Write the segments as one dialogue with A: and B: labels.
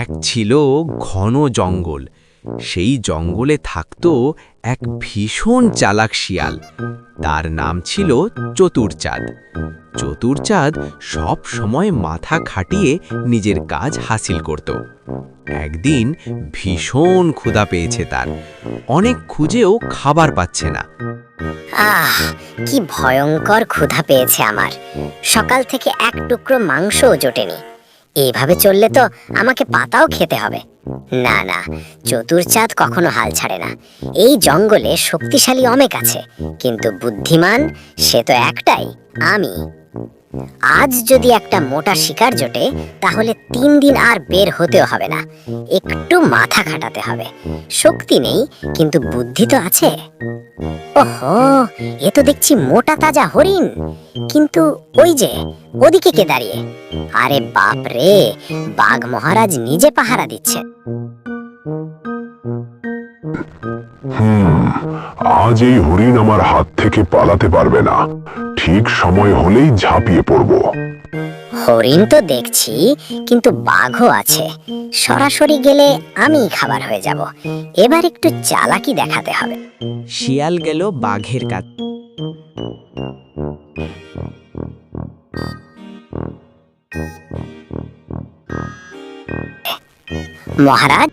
A: এক ছিল ঘন জঙ্গল। সেই জঙ্গলে থাকতো এক ভীষণ চালাক শিয়াল। তার নাম ছিল চতুরচাঁদ। চতুরচাঁদ সব সময় মাথা খাটিয়ে নিজের কাজ হাসিল করত। একদিন ভীষণ ক্ষুধা পেয়েছে তার। অনেক খুঁজেও খাবার পাচ্ছে না।
B: আহ, কি ভয়ঙ্কর ক্ষুধা পেয়েছে আমার। সকাল থেকে এক টুকরো মাংসও জোটেনি। এইভাবে চললে তো আমাকে পাতাও খেতে হবে। না না, চতুরচাঁদ কখনো হাল ছাড়ে না। এই জঙ্গলে শক্তিশালী অনেক আছে, কিন্তু বুদ্ধিমান সে তো একটাই, আমি। আজ যদি একটা মোটা শিকার জোটে, তাহলে 3 দিন আর বের হতেও হবে না। একটু মাথা খাটাতে হবে। শক্তি নেই, কিন্তু বুদ্ধি তো আছে। ওহো, এ তো দেখছি মোটা তাজা হরিণ। কিন্তু ওই যে ওদিকে কে দাঁড়িয়ে? আরে বাপ রে, বাঘ মহারাজ নিজে পাহারা দিচ্ছে।
C: আজ এই হরিণ আমার হাত থেকে পালাতে পারবে না। ঠিক সময় হলেই ঝাঁপিয়ে পড়ব।
B: হরিণ তো দেখছি, কিন্তু বাঘও আছে। সরাসরি গেলে আমি খাবার হয়ে যাব। এবার একটু চালাকি দেখাতে হবে।
D: শিয়াল গেল বাঘের কাছে।
B: মহারাজ,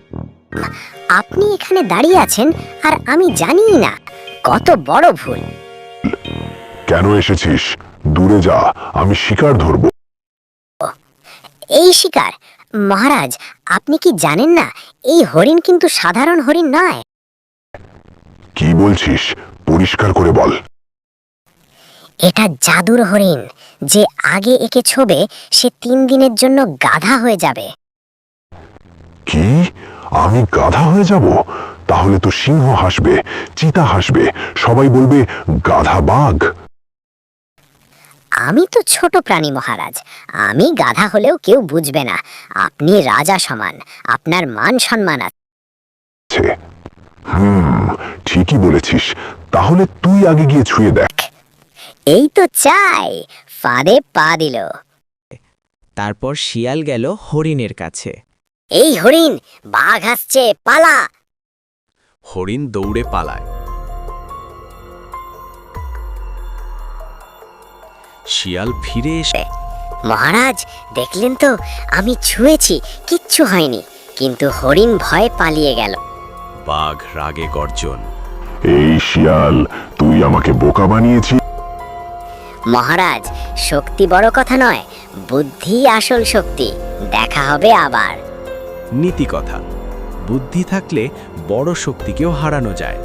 B: আপনি এখানে দাঁড়িয়ে আছেন আর আমি জানিই না। কত বড় ভুল।
C: কেন এসেছিস? দূরে যা, আমি শিকার ধরব।
B: এই শিকার? মহারাজ, আপনি কি জানেন না এই হরিণ কিন্তু সাধারণ হরিণ নয়।
C: কি বলছিস? পরিষ্কার করে বল।
B: এটা জাদুর হরিণ। যে আগে একে ছোবে সে 3 দিনের জন্য গাধা হয়ে যাবে।
C: কি? আমি গাধা হয়ে যাব? তাহলে তো সিংহ হাসবে, চিতা হাসবে, সবাই বলবে গাধা বাঘ।
B: আমি তো ছোট প্রাণী মহারাজ। আমি গাধা হলেও কেউ বুঝবে না। আপনি রাজা সমান, আপনার মান সম্মান আছে।
C: ঠিকই বলেছিস। তাহলে তুই আগে গিয়ে ছুঁয়ে দেখ।
B: এই তো চাই, ফাঁদে পা দিল।
D: তারপর শিয়াল গেল হরিণের কাছে।
B: এই হরিণ, বাঘ আসছে, পালা।
A: হরিণ দৌড়ে পালায়। শিয়াল ফিরে এসে
B: মহারাজ, দেখলেন তো, আমি ছুঁয়েছি, কিচ্ছু হয়নি। কিন্তু হরিণ ভয়ে পালিয়ে গেল।
A: বাঘ রাগে গর্জন।
C: এই শিয়াল, তুই আমাকে বোকা বানিয়েছিস।
B: মহারাজ, শক্তি বড় কথা নয়, বুদ্ধি আসল শক্তি। দেখা হবে আবার।
A: নীতি কথা, বুদ্ধি থাকলে বড় শক্তিকেও হারানো যায়।